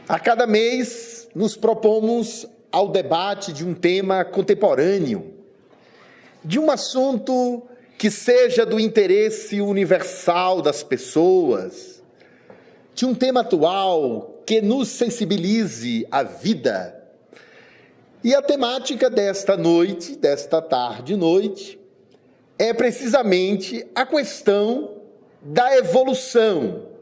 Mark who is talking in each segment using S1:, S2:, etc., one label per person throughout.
S1: A cada mês, nos propomos ao debate de um tema contemporâneo, de um assunto que seja do interesse universal das pessoas, de um tema atual que nos sensibilize à vida. E a temática desta noite, desta tarde e noite, é precisamente a questão da evolução.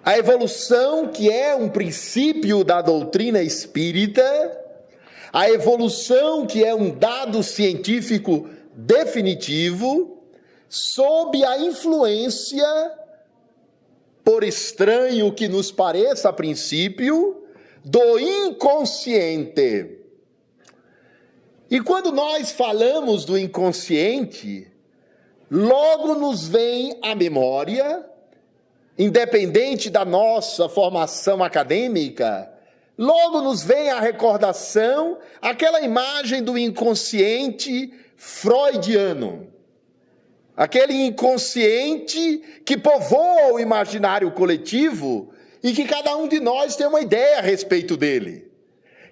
S1: A evolução que é um princípio da doutrina espírita, a evolução que é um dado científico definitivo, sob a influência, por estranho que nos pareça a princípio, do inconsciente. E quando nós falamos do inconsciente, logo nos vem à memória, independente da nossa formação acadêmica, logo nos vem à recordação aquela imagem do inconsciente freudiano. Aquele inconsciente que povoa o imaginário coletivo e que cada um de nós tem uma ideia a respeito dele,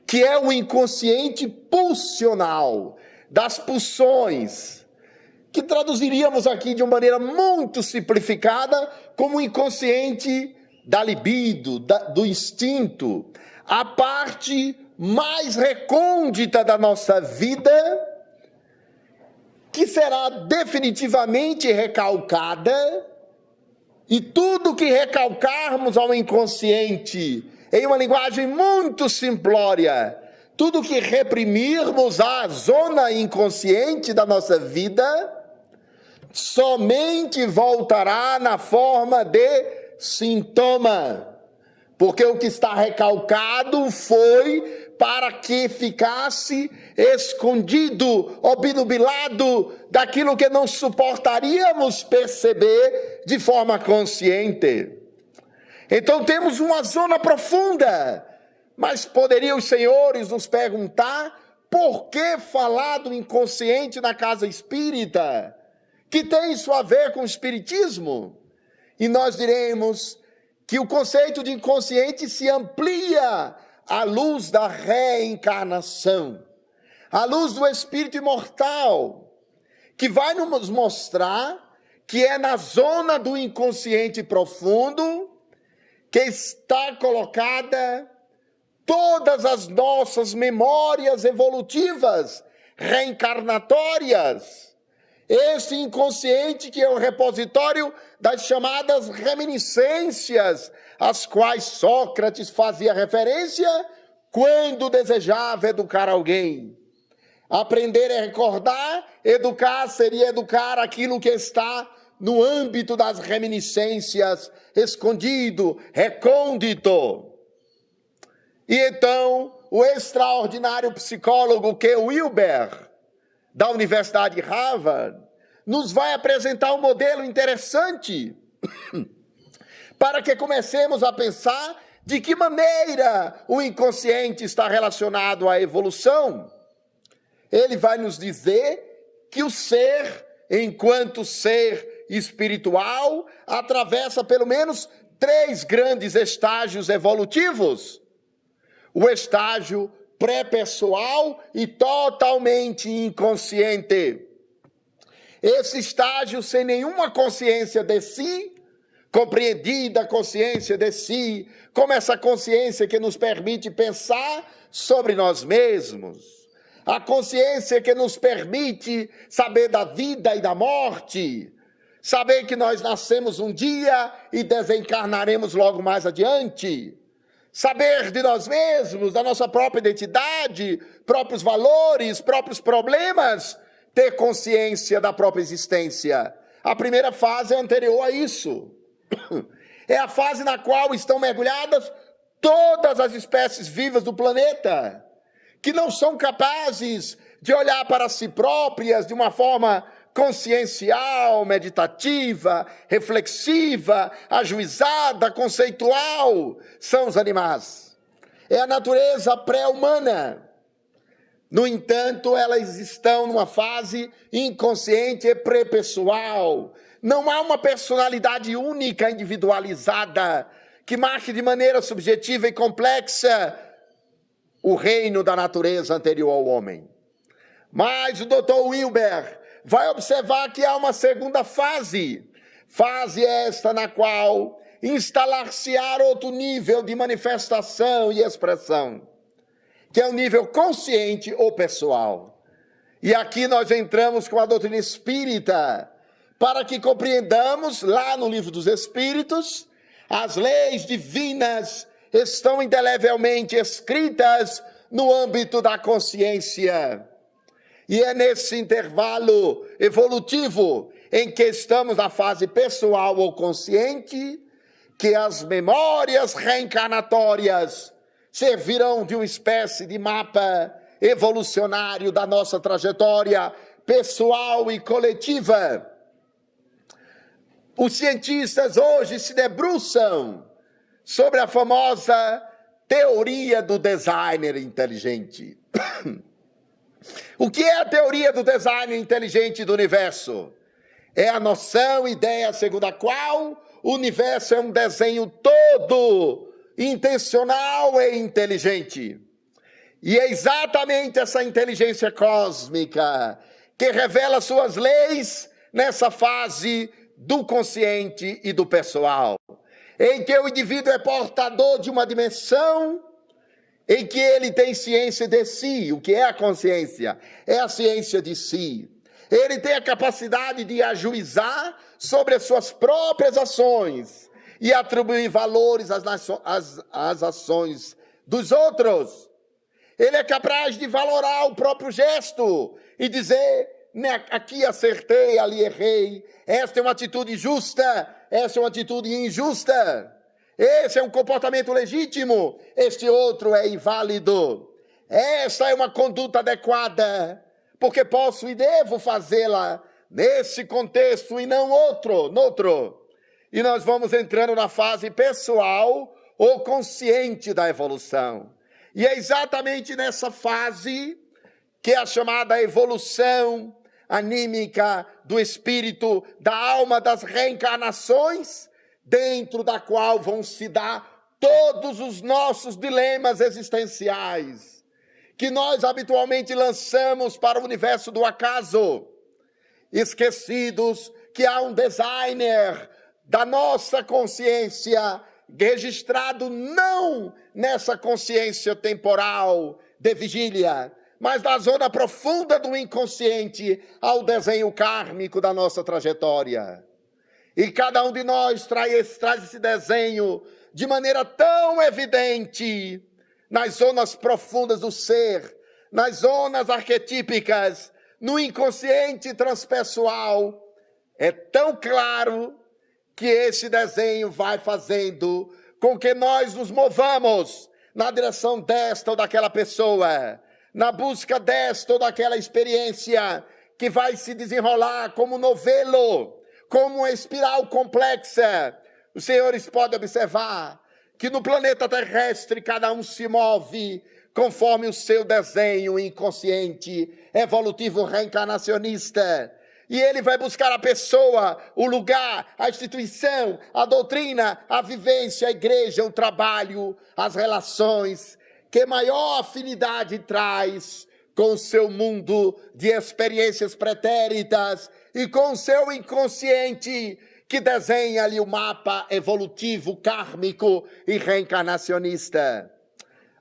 S1: que é o inconsciente pulsional, das pulsões, que traduziríamos aqui de uma maneira muito simplificada como o inconsciente da libido, do instinto, a parte mais recôndita da nossa vida, que será definitivamente recalcada, e tudo que recalcarmos ao inconsciente, em uma linguagem muito simplória, tudo que reprimirmos à zona inconsciente da nossa vida, somente voltará na forma de sintoma, porque o que está recalcado foi para que ficasse escondido, obnubilado daquilo que não suportaríamos perceber de forma consciente. Então temos uma zona profunda, mas poderiam os senhores nos perguntar por que falar do inconsciente na casa espírita? Que tem isso a ver com o espiritismo? E nós diremos que o conceito de inconsciente se amplia à luz da reencarnação, à luz do espírito imortal, que vai nos mostrar que é na zona do inconsciente profundo que está colocada todas as nossas memórias evolutivas, reencarnatórias. Esse inconsciente que é o repositório das chamadas reminiscências, às quais Sócrates fazia referência quando desejava educar alguém. Aprender é recordar, educar seria educar aquilo que está no âmbito das reminiscências, escondido, recôndito. E então, o extraordinário psicólogo Ken Wilber, da Universidade de Harvard, nos vai apresentar um modelo interessante para que comecemos a pensar de que maneira o inconsciente está relacionado à evolução. Ele vai nos dizer que o ser, enquanto ser espiritual, atravessa pelo menos 3 grandes estágios evolutivos. O estágio pré-pessoal e totalmente inconsciente. Esse estágio sem nenhuma consciência de si, compreendida a consciência de si, como essa consciência que nos permite pensar sobre nós mesmos, a consciência que nos permite saber da vida e da morte, saber que nós nascemos um dia e desencarnaremos logo mais adiante, saber de nós mesmos, da nossa própria identidade, próprios valores, próprios problemas, ter consciência da própria existência. A primeira fase é anterior a isso. É a fase na qual estão mergulhadas todas as espécies vivas do planeta, que não são capazes de olhar para si próprias de uma forma consciencial, meditativa, reflexiva, ajuizada, conceitual, são os animais. É a natureza pré-humana. No entanto, elas estão numa fase inconsciente e pré-pessoal. Não há uma personalidade única, individualizada, que marque de maneira subjetiva e complexa o reino da natureza anterior ao homem. Mas o Dr. Wilber vai observar que há uma segunda fase esta na qual instalar-se-á outro nível de manifestação e expressão, que é o nível consciente ou pessoal. E aqui nós entramos com a doutrina espírita, para que compreendamos, lá no Livro dos Espíritos, as leis divinas estão indelevelmente escritas no âmbito da consciência. E é nesse intervalo evolutivo em que estamos na fase pessoal ou consciente, que as memórias reencarnatórias servirão de uma espécie de mapa evolucionário da nossa trajetória pessoal e coletiva. Os cientistas hoje se debruçam sobre a famosa teoria do designer inteligente. O que é a teoria do designer inteligente do universo? É a noção, ideia segundo a qual o universo é um desenho todo intencional e inteligente. E é exatamente essa inteligência cósmica que revela suas leis nessa fase do consciente e do pessoal, em que o indivíduo é portador de uma dimensão em que ele tem ciência de si. O que é a consciência? É a ciência de si. Ele tem a capacidade de ajuizar sobre as suas próprias ações e atribuir valores às ações dos outros. Ele é capaz de valorar o próprio gesto e dizer: aqui acertei, ali errei. Esta é uma atitude justa, esta é uma atitude injusta. Esse é um comportamento legítimo, este outro é inválido. Esta é uma conduta adequada, porque posso e devo fazê-la nesse contexto e não noutro. E nós vamos entrando na fase pessoal ou consciente da evolução. E é exatamente nessa fase que é a chamada evolução anímica do espírito, da alma, das reencarnações, dentro da qual vão se dar todos os nossos dilemas existenciais, que nós habitualmente lançamos para o universo do acaso, esquecidos que há um designer da nossa consciência, registrado não nessa consciência temporal de vigília, mas da zona profunda do inconsciente ao desenho kármico da nossa trajetória. E cada um de nós traz esse desenho de maneira tão evidente nas zonas profundas do ser, nas zonas arquetípicas, no inconsciente transpessoal. É tão claro que esse desenho vai fazendo com que nós nos movamos na direção desta ou daquela pessoa, na busca desta ou daquela experiência que vai se desenrolar como um novelo, como uma espiral complexa. Os senhores podem observar que no planeta terrestre cada um se move conforme o seu desenho inconsciente, evolutivo, reencarnacionista. E ele vai buscar a pessoa, o lugar, a instituição, a doutrina, a vivência, a igreja, o trabalho, as relações, que maior afinidade traz com o seu mundo de experiências pretéritas e com o seu inconsciente, que desenha ali o mapa evolutivo, kármico e reencarnacionista.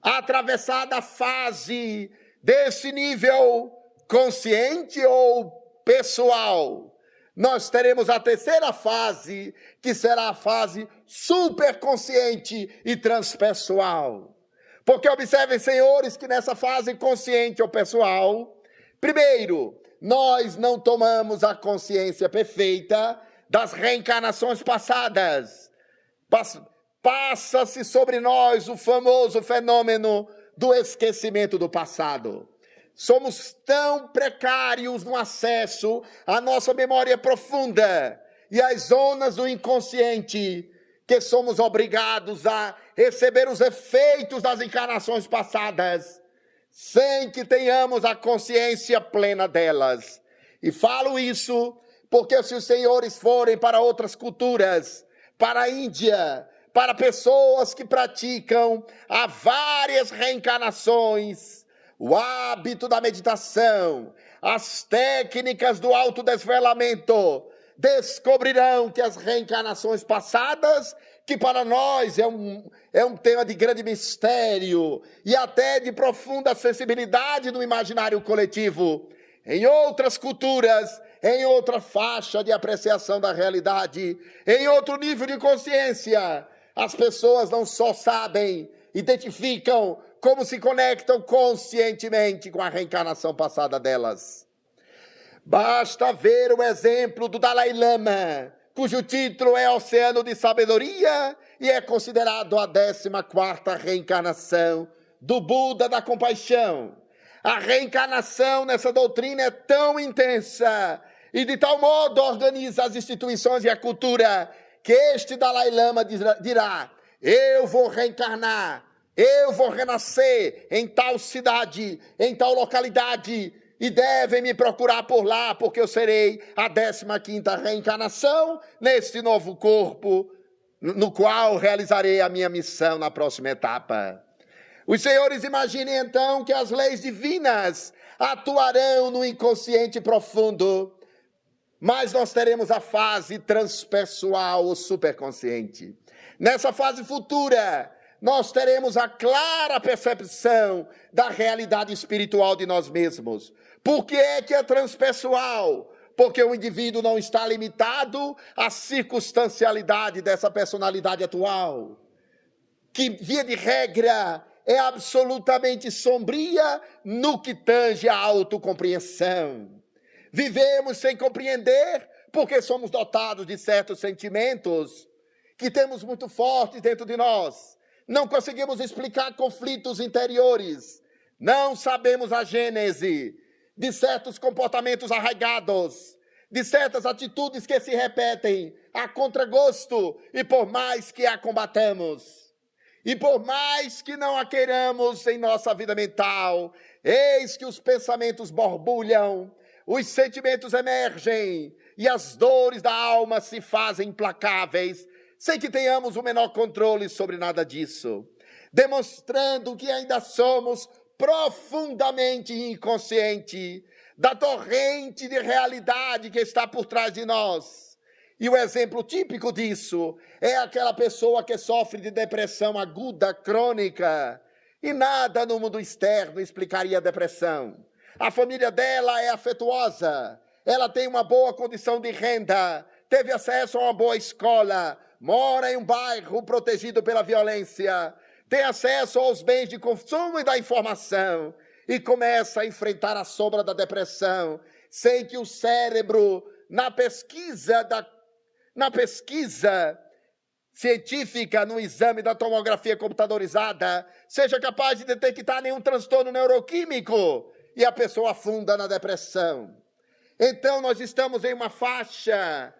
S1: Atravessada a fase desse nível consciente ou pessoal, nós teremos a terceira fase, que será a fase superconsciente e transpessoal. Porque observem, senhores, que nessa fase consciente ou pessoal, primeiro, nós não tomamos a consciência perfeita das reencarnações passadas. Passa-se sobre nós o famoso fenômeno do esquecimento do passado. Somos tão precários no acesso à nossa memória profunda e às zonas do inconsciente que somos obrigados a receber os efeitos das encarnações passadas, sem que tenhamos a consciência plena delas. E falo isso porque se os senhores forem para outras culturas, para a Índia, para pessoas que praticam há várias reencarnações, o hábito da meditação, as técnicas do autodesvelamento, descobrirão que as reencarnações passadas, que para nós é um tema de grande mistério e até de profunda sensibilidade no imaginário coletivo, em outras culturas, em outra faixa de apreciação da realidade, em outro nível de consciência, as pessoas não só sabem, identificam como se conectam conscientemente com a reencarnação passada delas. Basta ver o exemplo do Dalai Lama, cujo título é Oceano de Sabedoria e é considerado a 14ª reencarnação do Buda da Compaixão. A reencarnação nessa doutrina é tão intensa e de tal modo organiza as instituições e a cultura que este Dalai Lama dirá: eu vou reencarnar, eu vou renascer em tal cidade, em tal localidade, e devem me procurar por lá, porque eu serei a 15ª reencarnação neste novo corpo, no qual realizarei a minha missão na próxima etapa. Os senhores imaginem então que as leis divinas atuarão no inconsciente profundo, mas nós teremos a fase transpessoal ou superconsciente. Nessa fase futura, nós teremos a clara percepção da realidade espiritual de nós mesmos. Por que é transpessoal? Porque o indivíduo não está limitado à circunstancialidade dessa personalidade atual, que, via de regra, é absolutamente sombria no que tange à autocompreensão. Vivemos sem compreender porque somos dotados de certos sentimentos que temos muito fortes dentro de nós. Não conseguimos explicar conflitos interiores. Não sabemos a gênese de certos comportamentos arraigados, de certas atitudes que se repetem a contragosto e por mais que a combatamos. E por mais que não a queiramos em nossa vida mental, eis que os pensamentos borbulham, os sentimentos emergem e as dores da alma se fazem implacáveis, sem que tenhamos o menor controle sobre nada disso, demonstrando que ainda somos profundamente inconsciente da torrente de realidade que está por trás de nós. E o exemplo típico disso é aquela pessoa que sofre de depressão aguda, crônica, e nada no mundo externo explicaria a depressão. A família dela é afetuosa, ela tem uma boa condição de renda, teve acesso a uma boa escola, mora em um bairro protegido pela violência, tem acesso aos bens de consumo e da informação e começa a enfrentar a sombra da depressão, sem que o cérebro, na pesquisa científica, no exame da tomografia computadorizada, seja capaz de detectar nenhum transtorno neuroquímico e a pessoa afunda na depressão. Então nós estamos em uma faixa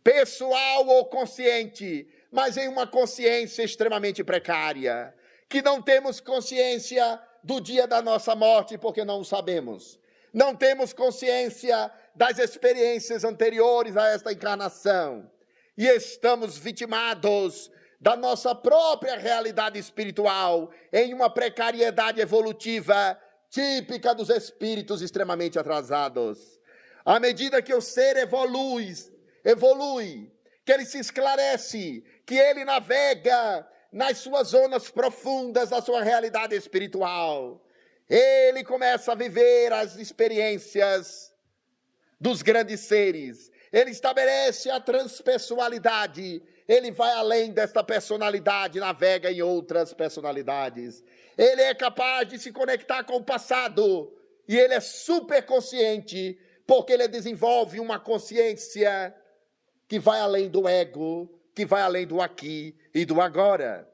S1: pessoal ou consciente, mas em uma consciência extremamente precária, que não temos consciência do dia da nossa morte, porque não o sabemos. Não temos consciência das experiências anteriores a esta encarnação. E estamos vitimados da nossa própria realidade espiritual, em uma precariedade evolutiva típica dos espíritos extremamente atrasados. À medida que o ser evolui, que ele se esclarece, que ele navega nas suas zonas profundas da sua realidade espiritual, ele começa a viver as experiências dos grandes seres. Ele estabelece a transpessoalidade, ele vai além desta personalidade, navega em outras personalidades. Ele é capaz de se conectar com o passado e ele é superconsciente, porque ele desenvolve uma consciência que vai além do ego, que vai além do aqui e do agora.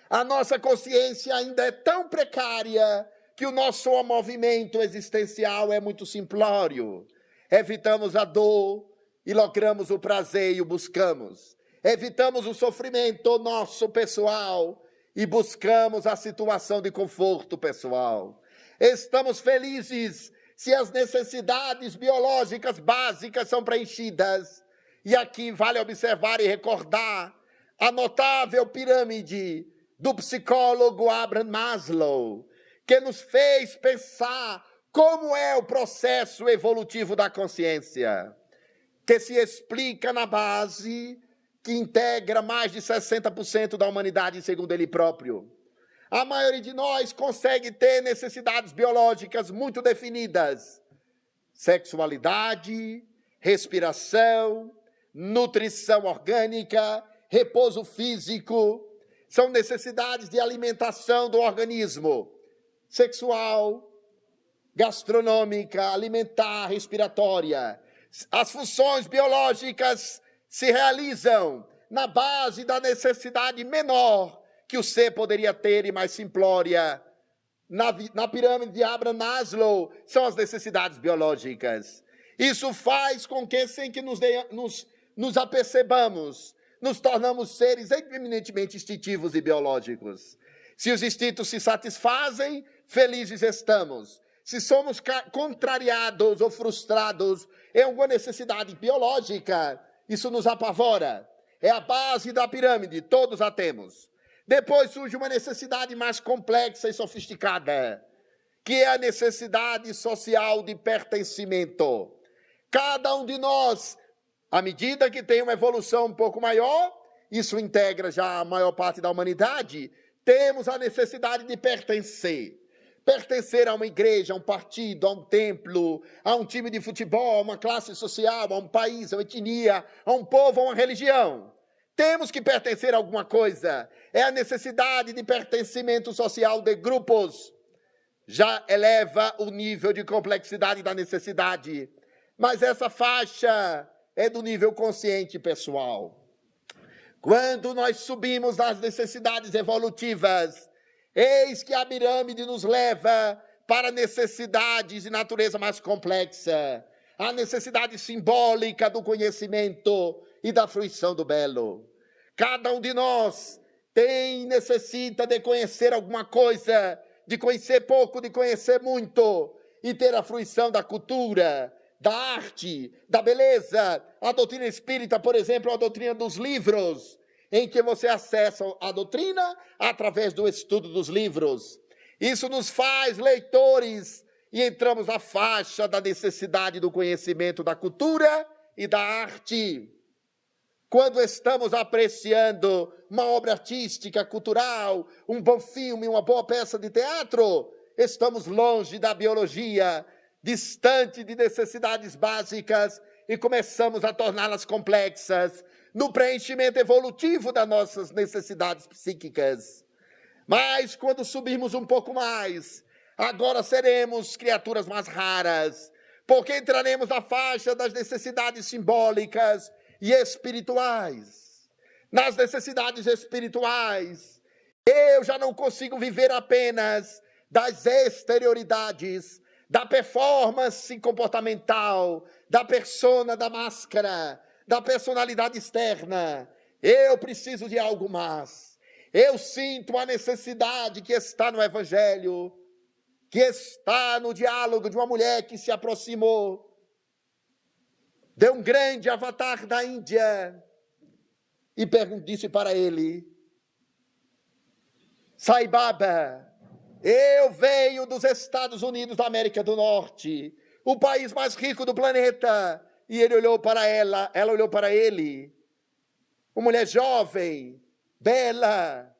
S1: A nossa consciência ainda é tão precária que o nosso movimento existencial é muito simplório. Evitamos a dor e logramos o prazer e o buscamos. Evitamos o sofrimento nosso pessoal e buscamos a situação de conforto pessoal. Estamos felizes se as necessidades biológicas básicas são preenchidas. E aqui vale observar e recordar a notável pirâmide do psicólogo Abraham Maslow, que nos fez pensar como é o processo evolutivo da consciência, que se explica na base que integra mais de 60% da humanidade, segundo ele próprio. A maioria de nós consegue ter necessidades biológicas muito definidas: sexualidade, respiração, nutrição orgânica, repouso físico. São necessidades de alimentação do organismo, sexual, gastronômica, alimentar, respiratória. As funções biológicas se realizam na base da necessidade menor que o ser poderia ter e mais simplória. Na pirâmide de Abraham Maslow, são as necessidades biológicas. Isso faz com que, sem que nos apercebamos, nos tornamos seres eminentemente instintivos e biológicos. Se os instintos se satisfazem, felizes estamos. Se somos contrariados ou frustrados em alguma necessidade biológica, isso nos apavora. É a base da pirâmide, todos a temos. Depois surge uma necessidade mais complexa e sofisticada, que é a necessidade social de pertencimento. Cada um de nós, à medida que tem uma evolução um pouco maior, isso integra já a maior parte da humanidade, temos a necessidade de pertencer. Pertencer a uma igreja, a um partido, a um templo, a um time de futebol, a uma classe social, a um país, a uma etnia, a um povo, a uma religião. Temos que pertencer a alguma coisa. É a necessidade de pertencimento social de grupos. Já eleva o nível de complexidade da necessidade. Mas essa faixa é do nível consciente pessoal. Quando nós subimos nas necessidades evolutivas, eis que a pirâmide nos leva para necessidades de natureza mais complexa, a necessidade simbólica do conhecimento e da fruição do belo. Cada um de nós necessita de conhecer alguma coisa, de conhecer pouco, de conhecer muito, e ter a fruição da cultura, da arte, da beleza. A doutrina espírita, por exemplo, é a doutrina dos livros, em que você acessa a doutrina através do estudo dos livros. Isso nos faz leitores e entramos na faixa da necessidade do conhecimento da cultura e da arte. Quando estamos apreciando uma obra artística, cultural, um bom filme, uma boa peça de teatro, estamos longe da biologia, distante de necessidades básicas e começamos a torná-las complexas, no preenchimento evolutivo das nossas necessidades psíquicas. Mas quando subirmos um pouco mais, agora seremos criaturas mais raras, porque entraremos na faixa das necessidades simbólicas e espirituais. Nas necessidades espirituais, eu já não consigo viver apenas das exterioridades, da performance comportamental, da persona, da máscara, da personalidade externa. Eu preciso de algo mais. Eu sinto a necessidade que está no Evangelho, que está no diálogo de uma mulher que se aproximou de um grande avatar da Índia e disse para ele: Sai Baba, eu venho dos Estados Unidos da América do Norte, o país mais rico do planeta. E ele olhou para ela olhou para ele, uma mulher jovem, bela,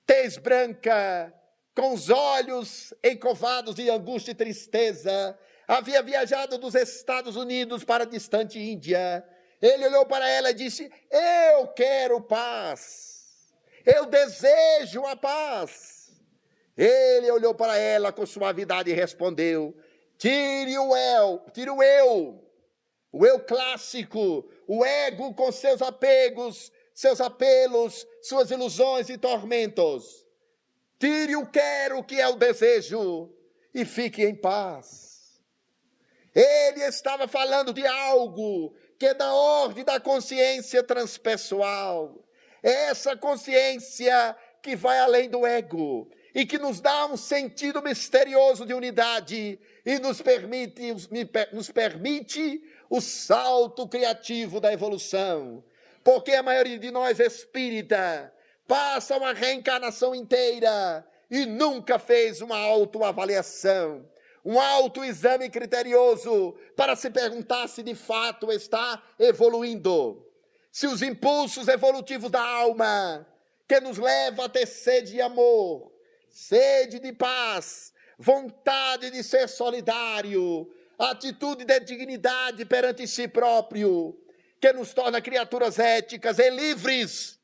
S1: tez branca, com os olhos encovados de angústia e tristeza, havia viajado dos Estados Unidos para a distante Índia. Ele olhou para ela e disse: eu quero paz, eu desejo a paz. Ele olhou para ela com suavidade e respondeu: tire o eu, o eu clássico, o ego com seus apegos, seus apelos, suas ilusões e tormentos. Tire o quero, que é o desejo, e fique em paz. Ele estava falando de algo que é da ordem da consciência transpessoal. Essa consciência que vai além do ego e que nos dá um sentido misterioso de unidade e nos permite o salto criativo da evolução. Porque a maioria de nós espírita passa uma reencarnação inteira e nunca fez uma autoavaliação, um autoexame criterioso para se perguntar se de fato está evoluindo. Se os impulsos evolutivos da alma, que nos leva a ter sede de amor, sede de paz, vontade de ser solidário, atitude de dignidade perante si próprio, que nos torna criaturas éticas e livres,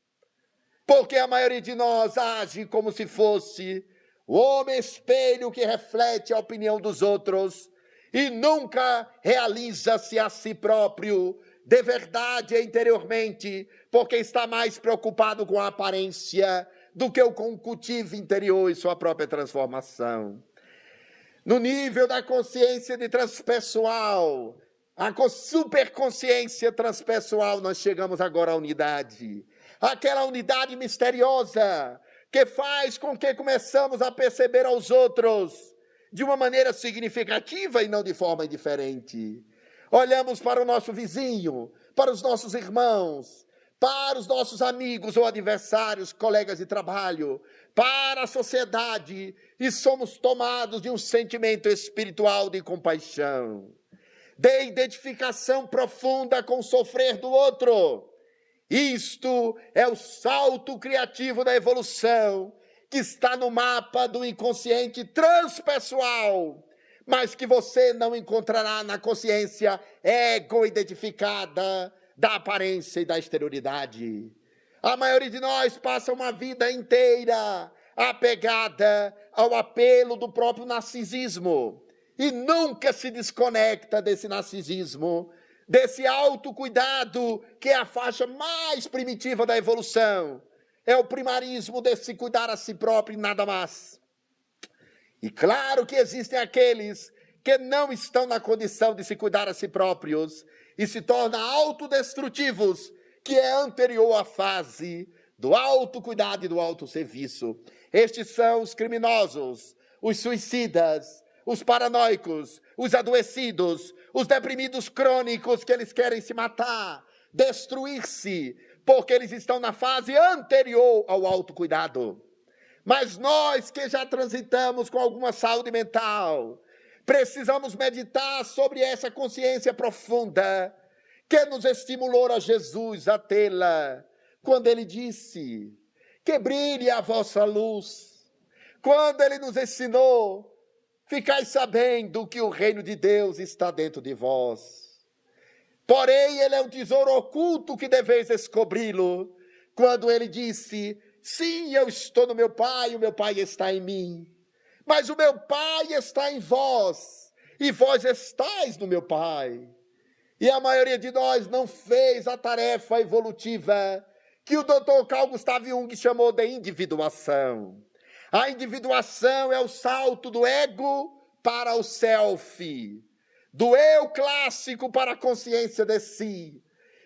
S1: porque a maioria de nós age como se fosse o homem espelho que reflete a opinião dos outros e nunca realiza-se a si próprio de verdade e interiormente, porque está mais preocupado com a aparência do que com o cultivo interior e sua própria transformação. No nível da consciência de transpessoal, a superconsciência transpessoal, nós chegamos agora à unidade. Aquela unidade misteriosa que faz com que começamos a perceber aos outros de uma maneira significativa e não de forma indiferente. Olhamos para o nosso vizinho, para os nossos irmãos, para os nossos amigos ou adversários, colegas de trabalho, para a sociedade e somos tomados de um sentimento espiritual de compaixão, de identificação profunda com o sofrer do outro. Isto é o salto criativo da evolução que está no mapa do inconsciente transpessoal, mas que você não encontrará na consciência ego-identificada da aparência e da exterioridade. A maioria de nós passa uma vida inteira apegada ao apelo do próprio narcisismo e nunca se desconecta desse narcisismo, desse autocuidado que é a faixa mais primitiva da evolução. É o primarismo de se cuidar a si próprio e nada mais. E claro que existem aqueles que não estão na condição de se cuidar a si próprios e se tornam autodestrutivos, que é anterior à fase do autocuidado e do autosserviço. Estes são os criminosos, os suicidas, os paranoicos, os adoecidos, os deprimidos crônicos que eles querem se matar, destruir-se, porque eles estão na fase anterior ao autocuidado. Mas nós que já transitamos com alguma saúde mental, precisamos meditar sobre essa consciência profunda que nos estimulou a Jesus a tê-la, quando ele disse que brilhe a vossa luz, quando ele nos ensinou, ficai sabendo que o reino de Deus está dentro de vós. Porém, ele é um tesouro oculto que deveis descobri-lo, quando ele disse, sim, eu estou no meu Pai, o meu Pai está em mim, mas o meu Pai está em vós, e vós estáis no meu Pai. E a maioria de nós não fez a tarefa evolutiva que o Dr. Carl Gustav Jung chamou de individuação. A individuação é o salto do ego para o self, do eu clássico para a consciência de si.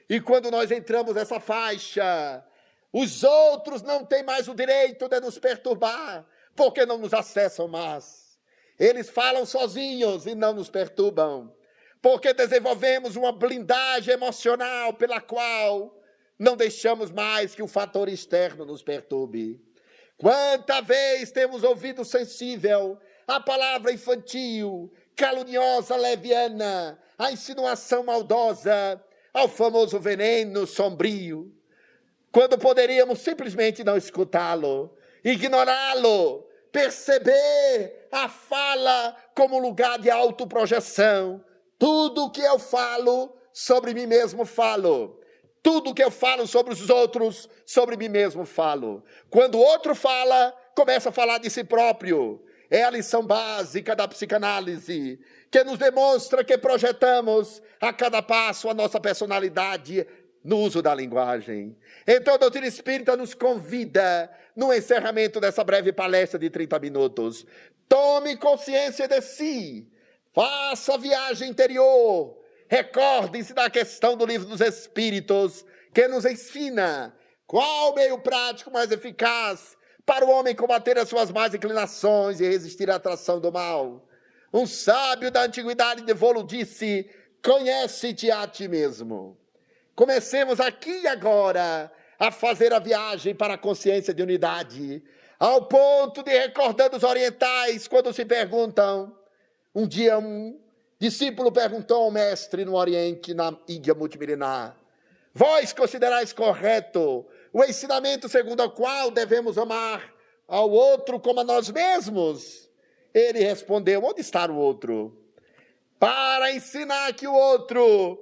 S1: E quando nós entramos nessa faixa, os outros não têm mais o direito de nos perturbar, porque não nos acessam mais. Eles falam sozinhos e não nos perturbam, porque desenvolvemos uma blindagem emocional pela qual não deixamos mais que o fator externo nos perturbe. Quanta vez temos ouvido sensível a palavra infantil, caluniosa, leviana, a insinuação maldosa, ao famoso veneno sombrio, quando poderíamos simplesmente não escutá-lo, ignorá-lo, perceber a fala como lugar de autoprojeção. Tudo que eu falo, sobre mim mesmo falo. Tudo que eu falo sobre os outros, sobre mim mesmo falo. Quando o outro fala, começa a falar de si próprio. É a lição básica da psicanálise, que nos demonstra que projetamos a cada passo a nossa personalidade no uso da linguagem. Então a doutrina espírita nos convida, no encerramento dessa breve palestra de 30 minutos, tome consciência de si, faça a viagem interior, recordem-se da questão do Livro dos Espíritos, que nos ensina qual meio prático mais eficaz para o homem combater as suas más inclinações e resistir à atração do mal. Um sábio da antiguidade de Volo disse, conhece-te a ti mesmo. comecemos aqui e agora a fazer a viagem para a consciência de unidade, ao ponto de recordando os orientais quando se perguntam. Um dia um discípulo perguntou ao mestre no Oriente, na Índia multimilenar: vós considerais correto o ensinamento segundo o qual devemos amar ao outro como a nós mesmos? Ele respondeu: onde está o outro? Para ensinar que o outro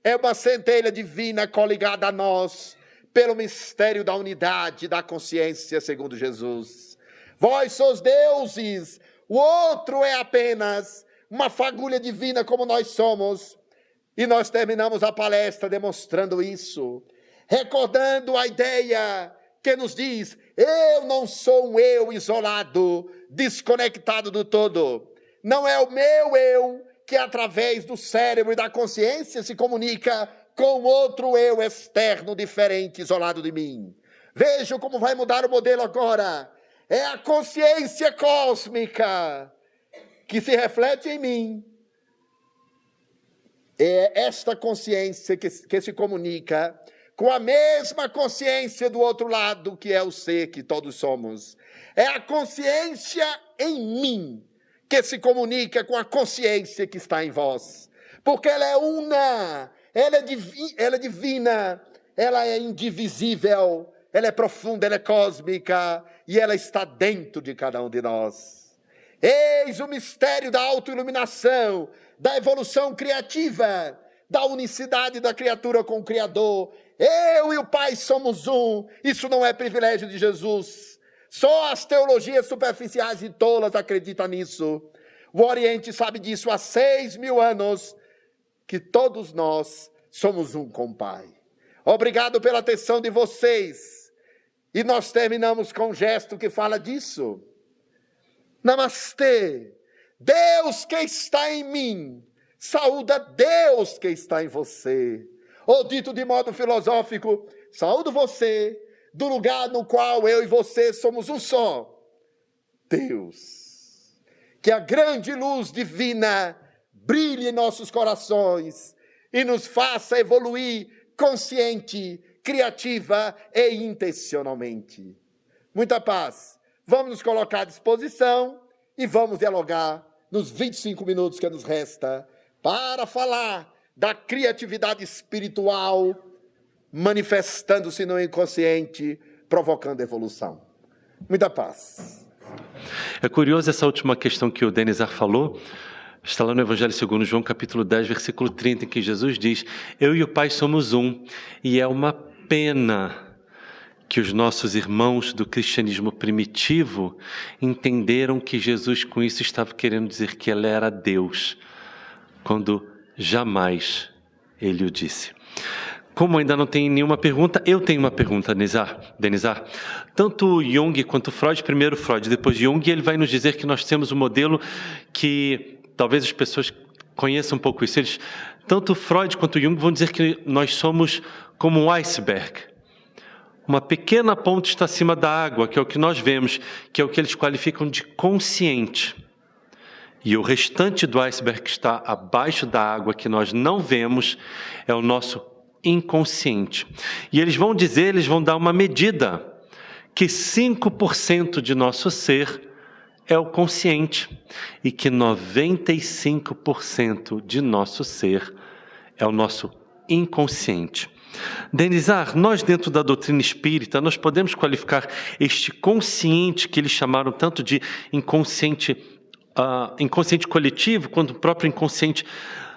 S1: é uma centelha divina coligada a nós pelo mistério da unidade da consciência segundo Jesus. Vós sois deuses, o outro é apenas uma fagulha divina como nós somos. E nós terminamos a palestra demonstrando isso, recordando a ideia que nos diz: eu não sou um eu isolado, desconectado do todo. Não é o meu eu que através do cérebro e da consciência se comunica com outro eu externo, diferente, isolado de mim. Vejam como vai mudar o modelo agora. É a consciência cósmica que se reflete em mim. É esta consciência que se comunica com a mesma consciência do outro lado, que é o ser que todos somos. É a consciência em mim que se comunica com a consciência que está em vós. Porque ela é una, ela é divina, ela é indivisível, ela é profunda, ela é cósmica e ela está dentro de cada um de nós. Eis o mistério da autoiluminação, da evolução criativa, da unicidade da criatura com o Criador. Eu e o Pai somos um. Isso não é privilégio de Jesus. Só as teologias superficiais e tolas acreditam nisso. O Oriente sabe disso há 6.000 anos, que todos nós somos um com o Pai. Obrigado pela atenção de vocês. E nós terminamos com um gesto que fala disso. Namastê. Deus que está em mim, saúda Deus que está em você. Ou dito de modo filosófico, saúdo você do lugar no qual eu e você somos um só. Deus. Que a grande luz divina brilhe em nossos corações e nos faça evoluir consciente, criativa e intencionalmente. Muita paz. Vamos nos colocar à disposição e vamos dialogar nos 25 minutos que nos resta para falar da criatividade espiritual manifestando-se no inconsciente, provocando evolução. Muita paz.
S2: É curioso essa última questão que o Denizar falou. Está lá no Evangelho segundo João, capítulo 10, versículo 30, em que Jesus diz: eu e o Pai somos um. E é uma pena que os nossos irmãos do cristianismo primitivo entenderam que Jesus com isso estava querendo dizer que ele era Deus, quando jamais ele o disse. Como ainda não tem nenhuma pergunta, eu tenho uma pergunta, Denizar. Tanto Jung quanto Freud, primeiro Freud, depois Jung, ele vai nos dizer que nós temos um modelo que talvez as pessoas conheçam um pouco isso. Tanto Freud quanto Jung vão dizer que nós somos como um iceberg. Uma pequena ponta está acima da água, que é o que nós vemos, que é o que eles qualificam de consciente. E o restante do iceberg que está abaixo da água, que nós não vemos, é o nosso inconsciente. E eles vão dar uma medida, que 5% de nosso ser é o consciente, e que 95% de nosso ser é o nosso inconsciente. Denizar, nós dentro da doutrina espírita, nós podemos qualificar este consciente que eles chamaram tanto de inconsciente, inconsciente coletivo, quanto o próprio inconsciente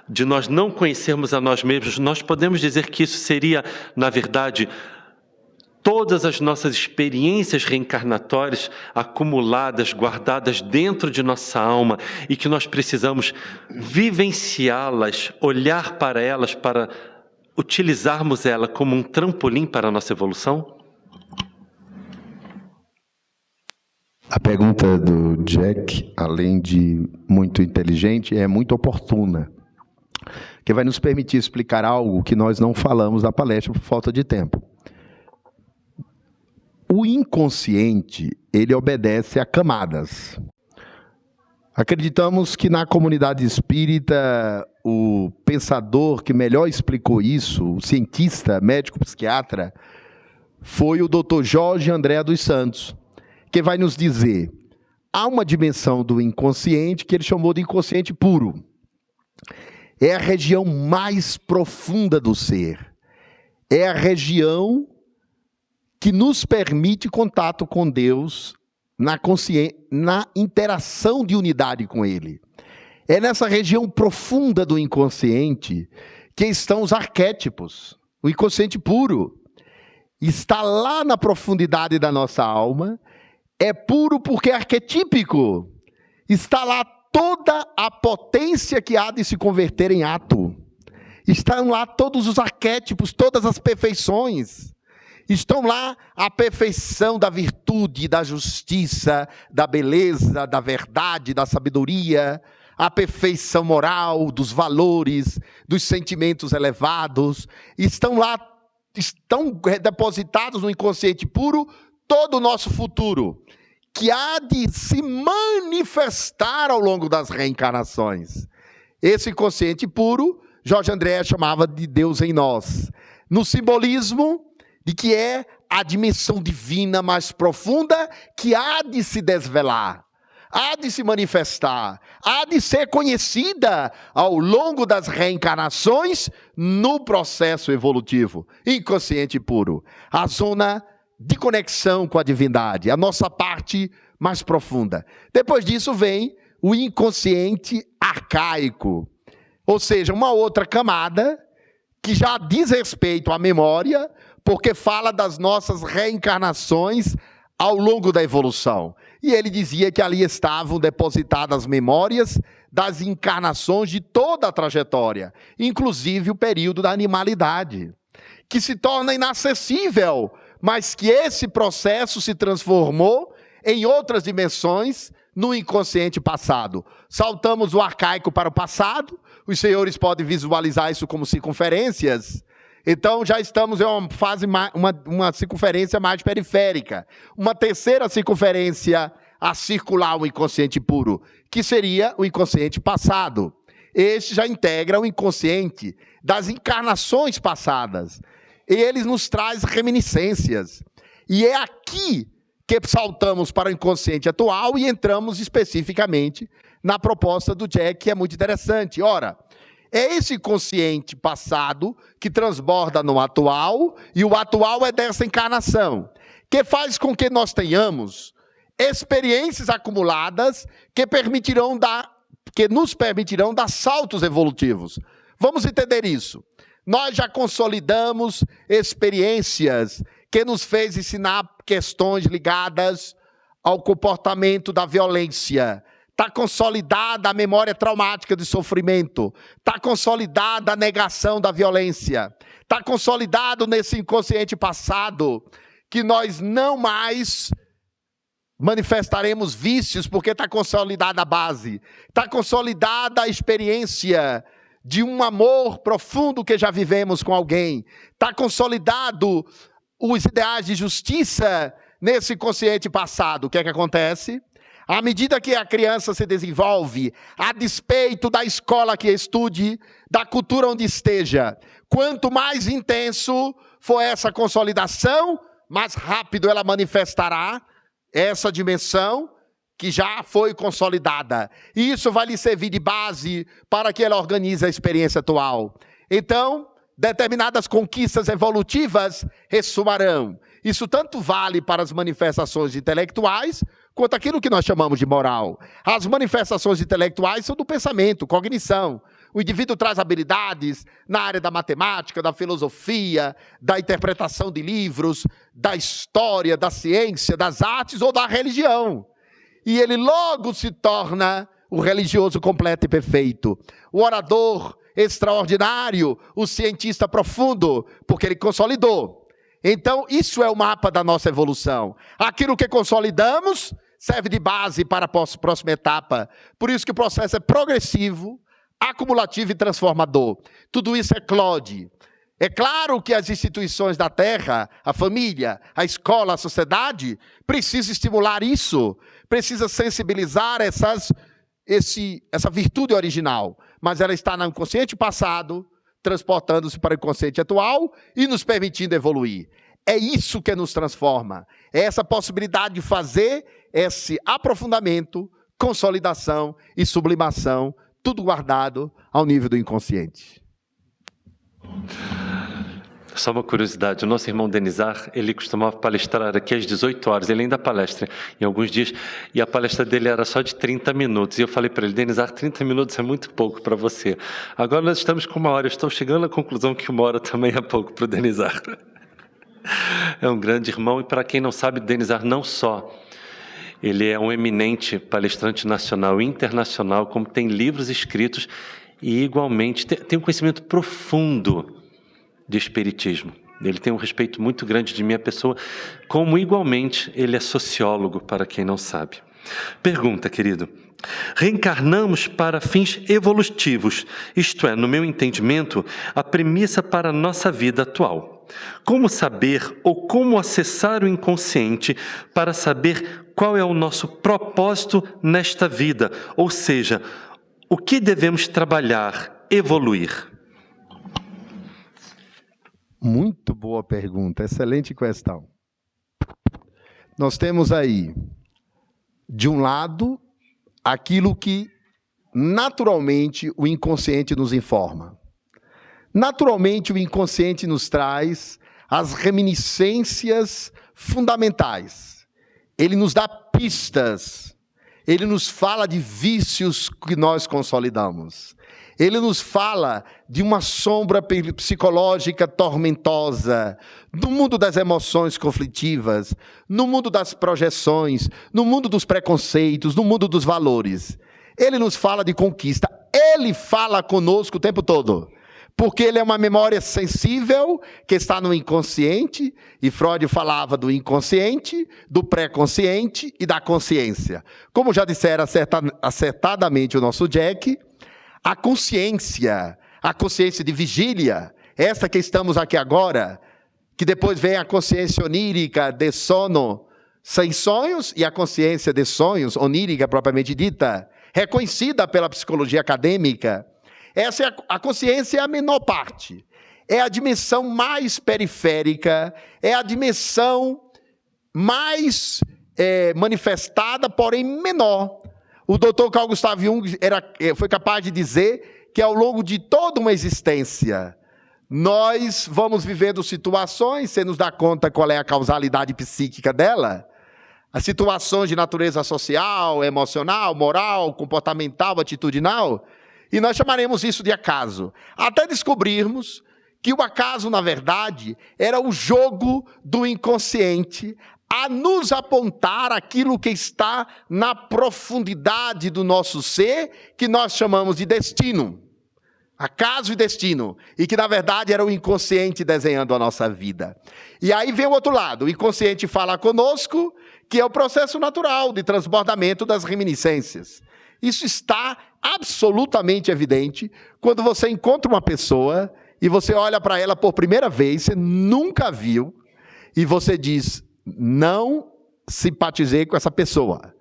S2: de nós não conhecermos a nós mesmos. Nós podemos dizer que isso seria, na verdade, todas as nossas experiências reencarnatórias acumuladas, guardadas dentro de nossa alma e que nós precisamos vivenciá-las, olhar para elas, para utilizarmos ela como um trampolim para a nossa evolução?
S3: A pergunta do Jack, além de muito inteligente, é muito oportuna, que vai nos permitir explicar algo que nós não falamos na palestra por falta de tempo. O inconsciente, ele obedece a camadas. Acreditamos que na comunidade espírita, o pensador que melhor explicou isso, o cientista, médico, psiquiatra, foi o Dr. Jorge André dos Santos, que vai nos dizer, há uma dimensão do inconsciente que ele chamou de inconsciente puro. É a região mais profunda do ser. É a região que nos permite contato com Deus na interação de unidade com Ele. É nessa região profunda do inconsciente que estão os arquétipos. O inconsciente puro está lá na profundidade da nossa alma. É puro porque é arquetípico. Está lá toda a potência que há de se converter em ato. Estão lá todos os arquétipos, todas as perfeições. Estão lá a perfeição da virtude, da justiça, da beleza, da verdade, da sabedoria, a perfeição moral, dos valores, dos sentimentos elevados. Estão lá, estão depositados no inconsciente puro todo o nosso futuro, que há de se manifestar ao longo das reencarnações. Esse inconsciente puro, Jorge André chamava de Deus em nós, no simbolismo de que é a dimensão divina mais profunda que há de se desvelar, há de se manifestar, há de ser conhecida ao longo das reencarnações no processo evolutivo. Inconsciente puro, a zona de conexão com a divindade, a nossa parte mais profunda. Depois disso vem o inconsciente arcaico, ou seja, uma outra camada que já diz respeito à memória, porque fala das nossas reencarnações ao longo da evolução. E ele dizia que ali estavam depositadas memórias das encarnações de toda a trajetória, inclusive o período da animalidade, que se torna inacessível, mas que esse processo se transformou em outras dimensões no inconsciente passado. Saltamos o arcaico para o passado, os senhores podem visualizar isso como circunferências. Então, já estamos em uma fase, uma circunferência mais periférica. Uma terceira circunferência a circular o inconsciente puro, que seria o inconsciente passado. Este já integra o inconsciente das encarnações passadas. Ele nos traz reminiscências. E é aqui que saltamos para o inconsciente atual e entramos especificamente na proposta do Jack, que é muito interessante. Ora, é esse consciente passado que transborda no atual, e o atual é dessa encarnação, que faz com que nós tenhamos experiências acumuladas que nos permitirão dar saltos evolutivos. Vamos entender isso. Nós já consolidamos experiências que nos fez ensinar questões ligadas ao comportamento da violência. Está consolidada a memória traumática de sofrimento. Está consolidada a negação da violência. Está consolidado nesse inconsciente passado que nós não mais manifestaremos vícios, porque está consolidada a base. Está consolidada a experiência de um amor profundo que já vivemos com alguém. Está consolidado os ideais de justiça nesse inconsciente passado. O que é que acontece? À medida que a criança se desenvolve, a despeito da escola que estude, da cultura onde esteja, quanto mais intenso for essa consolidação, mais rápido ela manifestará essa dimensão que já foi consolidada. E isso vai lhe servir de base para que ela organize a experiência atual. Então, determinadas conquistas evolutivas ressoarão. Isso tanto vale para as manifestações intelectuais, quanto aquilo que nós chamamos de moral. As manifestações intelectuais são do pensamento, cognição. O indivíduo traz habilidades na área da matemática, da filosofia, da interpretação de livros, da história, da ciência, das artes ou da religião. E ele logo se torna o religioso completo e perfeito. O orador extraordinário, o cientista profundo, porque ele consolidou. Então, isso é o mapa da nossa evolução. Aquilo que consolidamos serve de base para a próxima etapa. Por isso que o processo é progressivo, acumulativo e transformador. Tudo isso eclode. É claro que as instituições da Terra, a família, a escola, a sociedade, precisam estimular isso, precisa sensibilizar essas
S1: essa virtude original, mas ela está no inconsciente passado, transportando-se para o inconsciente atual e nos permitindo evoluir. É isso que nos transforma. É essa possibilidade de fazer esse aprofundamento, consolidação e sublimação, tudo guardado ao nível do inconsciente.
S2: Só uma curiosidade, o nosso irmão Denizar, ele costumava palestrar aqui às 18 horas, ele ainda palestra em alguns dias, e a palestra dele era só de 30 minutos, e eu falei para ele, Denizar, 30 minutos é muito pouco para você. Agora nós estamos com 1 hora, eu estou chegando à conclusão que 1 hora também é pouco para o Denizar. É um grande irmão, e para quem não sabe, Denizar não só, ele é um eminente palestrante nacional e internacional, como tem livros escritos, e igualmente tem um conhecimento profundo de espiritismo. Ele tem um respeito muito grande de minha pessoa, como igualmente ele é sociólogo, para quem não sabe. Pergunta, querido. Reencarnamos para fins evolutivos, isto é, no meu entendimento, a premissa para a nossa vida atual. Como saber ou como acessar o inconsciente para saber qual é o nosso propósito nesta vida? Ou seja, o que devemos trabalhar, evoluir?
S3: Muito boa pergunta, excelente questão. Nós temos aí, de um lado, aquilo que naturalmente o inconsciente nos informa. Naturalmente o inconsciente nos traz as reminiscências fundamentais. Ele nos dá pistas, ele nos fala de vícios que nós consolidamos. Ele nos fala de uma sombra psicológica tormentosa, no mundo das emoções conflitivas, no mundo das projeções, no mundo dos preconceitos, no mundo dos valores. Ele nos fala de conquista. Ele fala conosco o tempo todo, porque ele é uma memória sensível que está no inconsciente, e Freud falava do inconsciente, do pré-consciente e da consciência. Como já dissera acertadamente o nosso Jack, a consciência de vigília, essa que estamos aqui agora, que depois vem a consciência onírica de sono sem sonhos, e a consciência de sonhos, onírica propriamente dita, reconhecida pela psicologia acadêmica. Essa é a consciência é a menor parte, é a dimensão mais periférica, é a dimensão mais manifestada, porém menor. O Dr. Carl Gustav Jung foi capaz de dizer que ao longo de toda uma existência, nós vamos vivendo situações, sem nos dar conta qual é a causalidade psíquica dela, as situações de natureza social, emocional, moral, comportamental, atitudinal, e nós chamaremos isso de acaso, até descobrirmos que o acaso, na verdade, era o jogo do inconsciente a nos apontar aquilo que está na profundidade do nosso ser, que nós chamamos de destino. Acaso e destino, e que na verdade era o inconsciente desenhando a nossa vida. E aí vem o outro lado, o inconsciente fala conosco, que é o processo natural de transbordamento das reminiscências. Isso está absolutamente evidente quando você encontra uma pessoa e você olha para ela por primeira vez, você nunca viu, e você diz, não simpatizei com essa pessoa.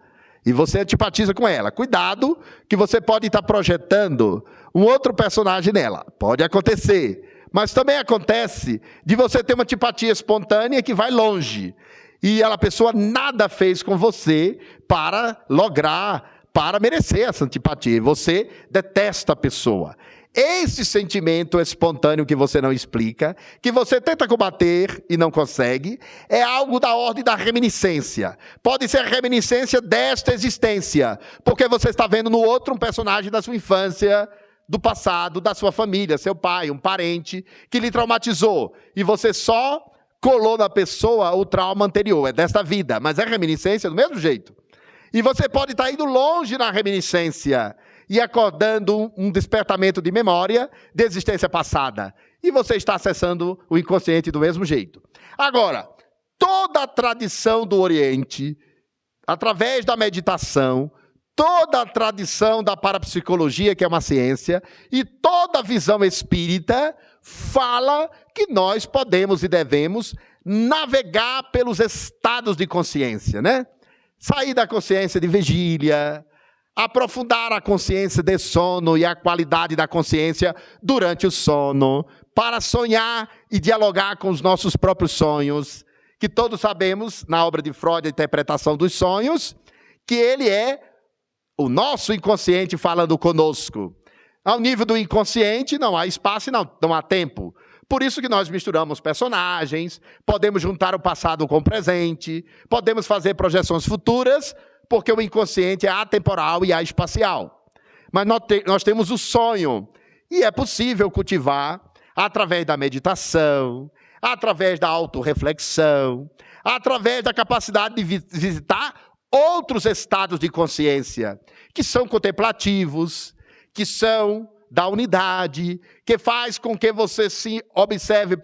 S3: E você antipatiza com ela. Cuidado, que você pode estar projetando um outro personagem nela. Pode acontecer. Mas também acontece de você ter uma antipatia espontânea que vai longe. E a pessoa nada fez com você para lograr, para merecer essa antipatia. E você detesta a pessoa. Esse sentimento espontâneo que você não explica, que você tenta combater e não consegue, é algo da ordem da reminiscência. Pode ser a reminiscência desta existência, porque você está vendo no outro um personagem da sua infância, do passado, da sua família, seu pai, um parente, que lhe traumatizou. E você só colou na pessoa o trauma anterior, é desta vida, mas é reminiscência do mesmo jeito. E você pode estar indo longe na reminiscência, e acordando um despertamento de memória de existência passada. E você está acessando o inconsciente do mesmo jeito. Agora, toda a tradição do Oriente, através da meditação, toda a tradição da parapsicologia, que é uma ciência, e toda a visão espírita, fala que nós podemos e devemos navegar pelos estados de consciência, né? Sair da consciência de vigília,
S1: aprofundar a consciência de sono e a qualidade da consciência durante o sono, para sonhar e dialogar com os nossos próprios sonhos, que todos sabemos, na obra de Freud, a interpretação dos sonhos, que ele é o nosso inconsciente falando conosco. Ao nível do inconsciente não há espaço e não há tempo. Por isso que nós misturamos personagens, podemos juntar o passado com o presente, podemos fazer projeções futuras, porque o inconsciente é atemporal e espacial. Mas nós temos o sonho, e é possível cultivar através da meditação, através da autorreflexão, através da capacidade de visitar outros estados de consciência, que são contemplativos, que são da unidade, que faz com que você se observe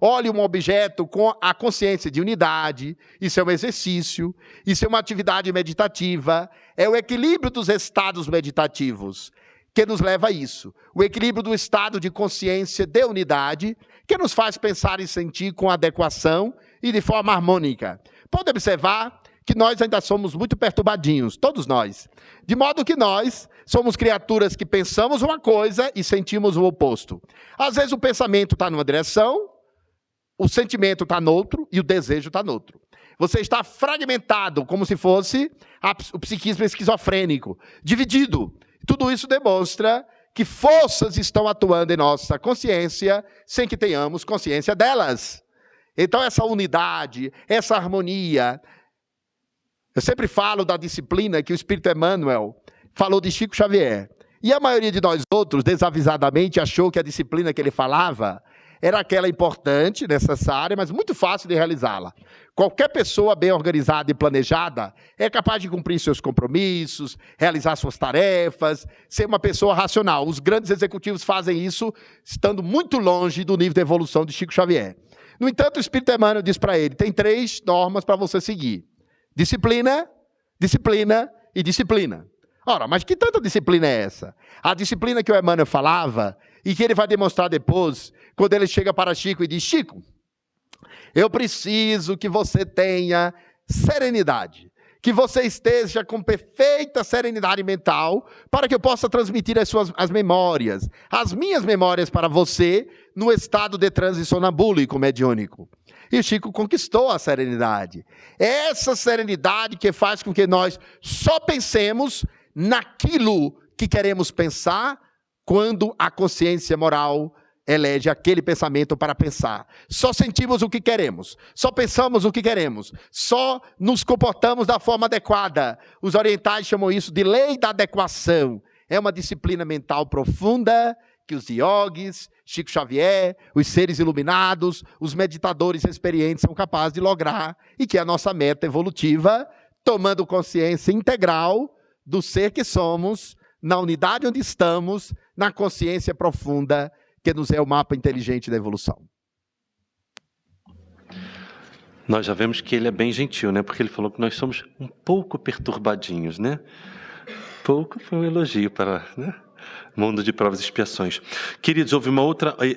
S1: olhe um objeto com a consciência de unidade. Isso é um exercício, isso é uma atividade meditativa, é o equilíbrio dos estados meditativos que nos leva a isso. O equilíbrio do estado de consciência de unidade, que nos faz pensar e sentir com adequação e de forma harmônica. Pode observar que nós ainda somos muito perturbadinhos, todos nós. De modo que nós somos criaturas que pensamos uma coisa e sentimos o oposto. Às vezes o pensamento está numa direção, o sentimento está noutro e o desejo está noutro. Você está fragmentado, como se fosse o psiquismo esquizofrênico, dividido. Tudo isso demonstra que forças estão atuando em nossa consciência sem que tenhamos consciência delas. Então essa unidade, essa harmonia. Eu sempre falo da disciplina que o Espírito Emmanuel falou de Chico Xavier. E a maioria de nós outros, desavisadamente, achou que a disciplina que ele falava era aquela importante, necessária, mas muito fácil de realizá-la. Qualquer pessoa bem organizada e planejada é capaz de cumprir seus compromissos, realizar suas tarefas, ser uma pessoa racional. Os grandes executivos fazem isso estando muito longe do nível de evolução de Chico Xavier. No entanto, o Espírito Emmanuel diz para ele, tem 3 normas para você seguir. Disciplina, disciplina e disciplina. Ora, mas que tanta disciplina é essa? A disciplina que o Emmanuel falava e que ele vai demonstrar depois, quando ele chega para Chico e diz, Chico, eu preciso que você tenha serenidade, que você esteja com perfeita serenidade mental para que eu possa transmitir as memórias, as minhas memórias para você no estado de transe sonambúlico mediúnico. E o Chico conquistou a serenidade. Essa serenidade que faz com que nós só pensemos naquilo que queremos pensar quando a consciência moral elege aquele pensamento para pensar. Só sentimos o que queremos, só pensamos o que queremos, só nos comportamos da forma adequada. Os orientais chamam isso de lei da adequação. É uma disciplina mental profunda que os yogis, Chico Xavier, os seres iluminados, os meditadores experientes são capazes de lograr e que é a nossa meta evolutiva, tomando consciência integral do ser que somos, na unidade onde estamos, na consciência profunda que nos é o mapa inteligente da evolução.
S2: Nós já vemos que ele é bem gentil, né? Porque ele falou que nós somos um pouco perturbadinhos, né? Pouco foi um elogio para, né? Mundo de provas e expiações. Queridos,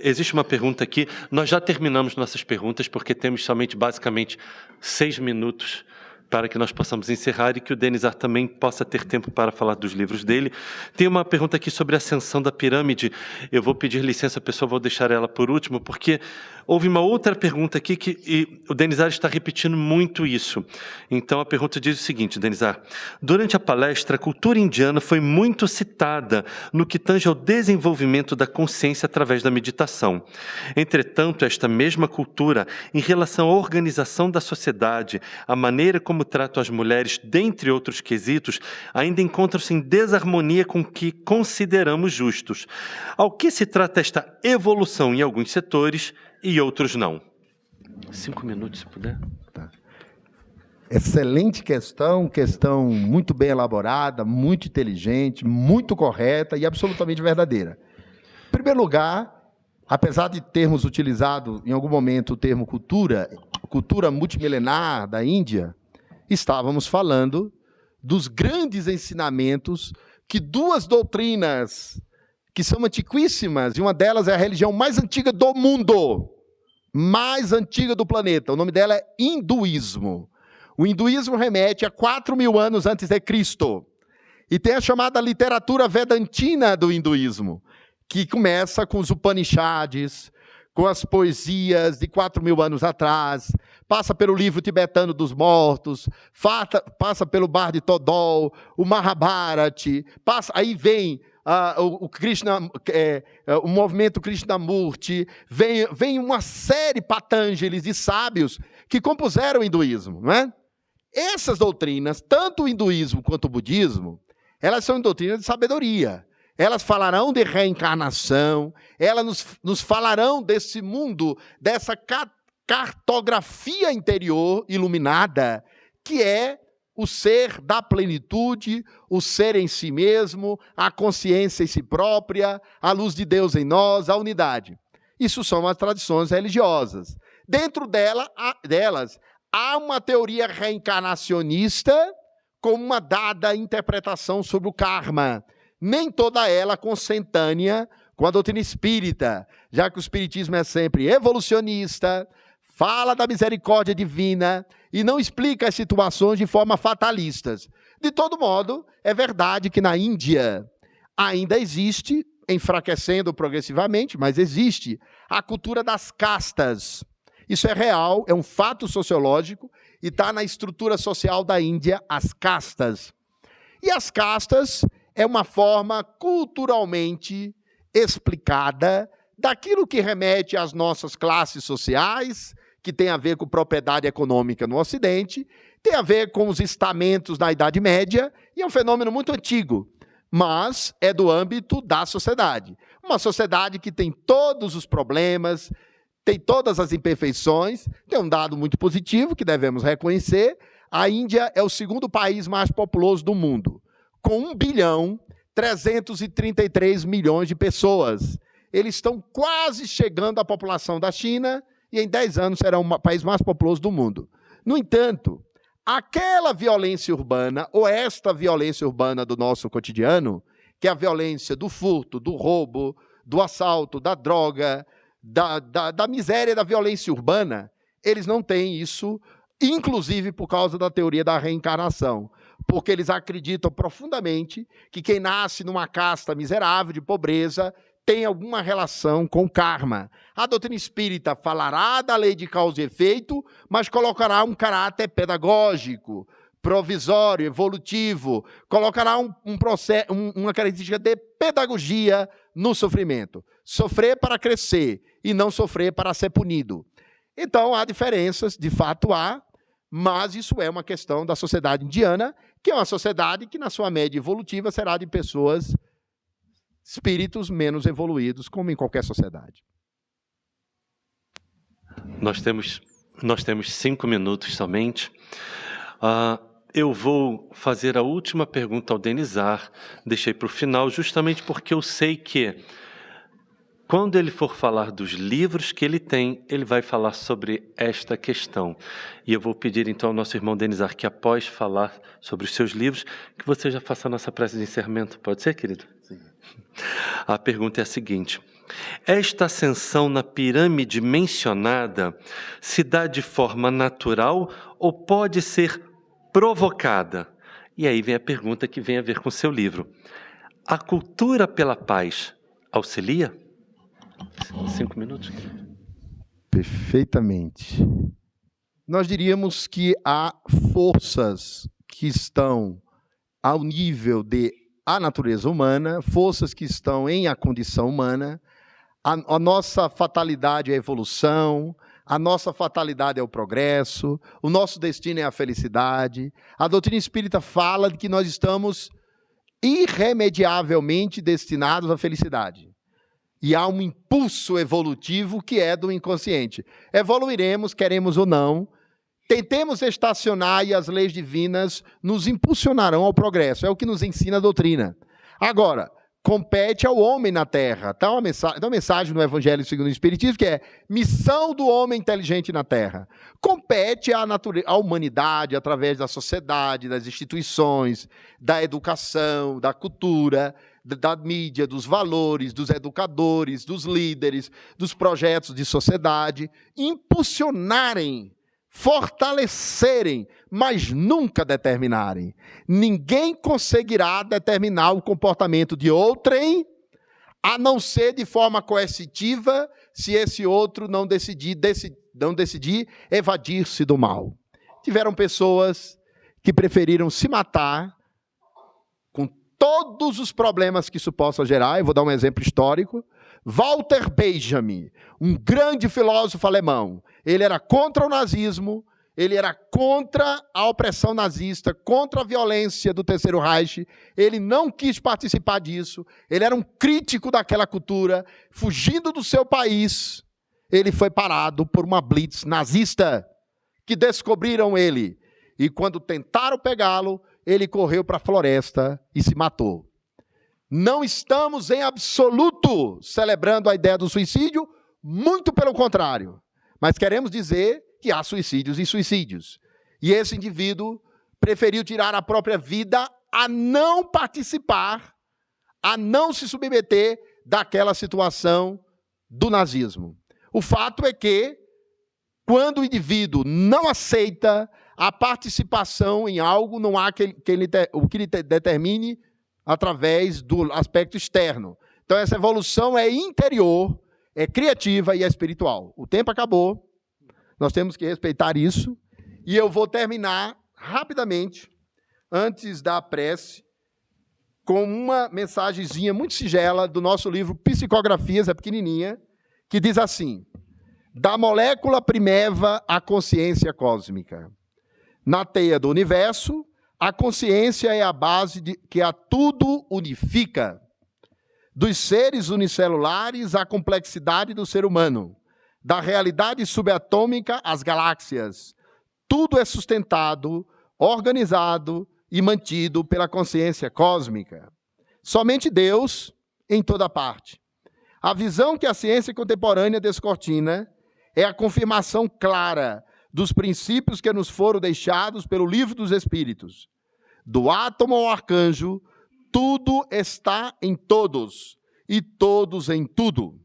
S2: existe uma pergunta aqui. Nós já terminamos nossas perguntas, porque temos somente, basicamente, 6 minutos para que nós possamos encerrar e que o Denizar também possa ter tempo para falar dos livros dele. Tem uma pergunta aqui sobre a ascensão da pirâmide. Eu vou pedir licença, pessoal, vou deixar ela por último, porque houve uma outra pergunta aqui e o Denizar está repetindo muito isso. Então, a pergunta diz o seguinte, Denizar. Durante a palestra, a cultura indiana foi muito citada no que tange ao desenvolvimento da consciência através da meditação. Entretanto, esta mesma cultura, em relação à organização da sociedade, a maneira como trata as mulheres, dentre outros quesitos, ainda encontram-se em desarmonia com o que consideramos justos. Ao que se trata esta evolução em alguns setores e outros não? 5 minutos, se puder.
S3: Tá. Excelente questão muito bem elaborada, muito inteligente, muito correta e absolutamente verdadeira. Em primeiro lugar, apesar de termos utilizado em algum momento o termo cultura multimilenar da Índia, estávamos falando dos grandes ensinamentos que 2 doutrinas que são antiquíssimas, e uma delas é a religião mais antiga do mundo, mais antiga do planeta. O nome dela é hinduísmo. O hinduísmo remete a 4.000 anos antes de Cristo. E tem a chamada literatura vedantina do hinduísmo, que começa com os Upanishads, com as poesias de 4.000 anos atrás, passa pelo livro tibetano dos mortos, passa pelo Bar de Todol, o Mahabharata, aí vem o Krishna, o movimento Krishnamurti, vem uma série Patanjalis de sábios que compuseram o hinduísmo, não é? Essas doutrinas, tanto o hinduísmo quanto o budismo, elas são doutrinas de sabedoria. Elas falarão de reencarnação, elas nos falarão desse mundo, dessa cartografia interior iluminada, que é o ser da plenitude, o ser em si mesmo, a consciência em si própria, a luz de Deus em nós, a unidade. Isso são as tradições religiosas. Dentro delas, há uma teoria reencarnacionista com uma dada interpretação sobre o karma, nem toda ela consentânea com a doutrina espírita, já que o espiritismo é sempre evolucionista, fala da misericórdia divina e não explica as situações de forma fatalistas. De todo modo, é verdade que na Índia ainda existe, enfraquecendo progressivamente, mas existe, a cultura das castas. Isso é real, é um fato sociológico e está na estrutura social da Índia, as castas. E as castas é uma forma culturalmente explicada daquilo que remete às nossas classes sociais, que tem a ver com propriedade econômica no Ocidente, tem a ver com os estamentos na Idade Média, e é um fenômeno muito antigo, mas é do âmbito da sociedade. Uma sociedade que tem todos os problemas, tem todas as imperfeições, tem um dado muito positivo que devemos reconhecer: a Índia é o segundo país mais populoso do mundo, com 1.333 bilhões de pessoas. Eles estão quase chegando à população da China e em 10 anos será o país mais populoso do mundo. No entanto, aquela violência urbana, ou esta violência urbana do nosso cotidiano, que é a violência do furto, do roubo, do assalto, da droga, da miséria, da violência urbana, eles não têm isso, inclusive por causa da teoria da reencarnação, porque eles acreditam profundamente que quem nasce numa casta miserável, de pobreza, tem alguma relação com karma. A doutrina espírita falará da lei de causa e efeito, mas colocará um caráter pedagógico, provisório, evolutivo, colocará uma característica de pedagogia no sofrimento. Sofrer para crescer e não sofrer para ser punido. Então, há diferenças, de fato há, mas isso é uma questão da sociedade indiana, que é uma sociedade que, na sua média evolutiva, será de pessoas, espíritos menos evoluídos, como em qualquer sociedade.
S2: Nós temos 5 minutos somente. Eu vou fazer a última pergunta ao Denizar, deixei para o final, justamente porque eu sei que, quando ele for falar dos livros que ele tem, ele vai falar sobre esta questão. E eu vou pedir então ao nosso irmão Denizar que, após falar sobre os seus livros, que você já faça a nossa prece de encerramento. Pode ser, querido? Sim. A pergunta é a seguinte: esta ascensão na pirâmide mencionada se dá de forma natural ou pode ser provocada? E aí vem a pergunta que vem a ver com o seu livro. A cultura pela paz auxilia? 5 minutos.
S3: Perfeitamente. Nós diríamos que há forças que estão ao nível da natureza humana, forças que estão em a condição humana. A nossa fatalidade é a evolução, a nossa fatalidade é o progresso, o nosso destino é a felicidade. A doutrina espírita fala de que nós estamos irremediavelmente destinados à felicidade. E há um impulso evolutivo que é do inconsciente. Evoluiremos, queremos ou não. Tentemos estacionar e as leis divinas nos impulsionarão ao progresso. É o que nos ensina a doutrina. Agora, compete ao homem na Terra. Tá uma mensagem no Evangelho segundo o Espiritismo que é missão do homem inteligente na Terra. Compete à humanidade, através da sociedade, das instituições, da educação, da cultura, da mídia, dos valores, dos educadores, dos líderes, dos projetos de sociedade, impulsionarem, fortalecerem, mas nunca determinarem. Ninguém conseguirá determinar o comportamento de outrem, a não ser de forma coercitiva, se esse outro não decidir evadir-se do mal. Tiveram pessoas que preferiram se matar com todos os problemas que isso possa gerar. Eu vou dar um exemplo histórico. Walter Benjamin, um grande filósofo alemão, ele era contra o nazismo, ele era contra a opressão nazista, contra a violência do Terceiro Reich, ele não quis participar disso, ele era um crítico daquela cultura, fugindo do seu país, ele foi parado por uma blitz nazista, que descobriram ele, e quando tentaram pegá-lo, ele correu para a floresta e se matou. Não estamos em absoluto celebrando a ideia do suicídio, muito pelo contrário. Mas queremos dizer que há suicídios e suicídios. E esse indivíduo preferiu tirar a própria vida a não participar, a não se submeter daquela situação do nazismo. O fato é que, quando o indivíduo não aceita a participação em algo, não há o que ele determine através do aspecto externo. Então, essa evolução é interior, é criativa e é espiritual. O tempo acabou, nós temos que respeitar isso, e eu vou terminar rapidamente, antes da prece, com uma mensagenzinha muito singela do nosso livro Psicografias, é pequenininha, que diz assim: da molécula primeva à consciência cósmica. Na teia do universo, a consciência é a base que a tudo unifica. Dos seres unicelulares à complexidade do ser humano, da realidade subatômica às galáxias, tudo é sustentado, organizado e mantido pela consciência cósmica. Somente Deus em toda parte. A visão que a ciência contemporânea descortina é a confirmação clara dos princípios que nos foram deixados pelo Livro dos Espíritos. Do átomo ao arcanjo, tudo está em todos, e todos em tudo.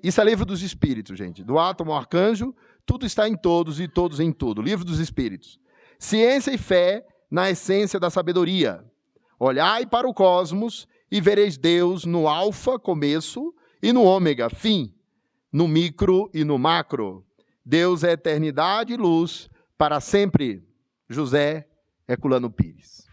S3: Isso é Livro dos Espíritos, gente. Do átomo ao arcanjo, tudo está em todos, e todos em tudo. Livro dos Espíritos. Ciência e fé na essência da sabedoria. Olhai para o cosmos e vereis Deus no alfa, começo, e no ômega, fim, no micro e no macro. Deus é eternidade e luz para sempre. José Herculano Pires.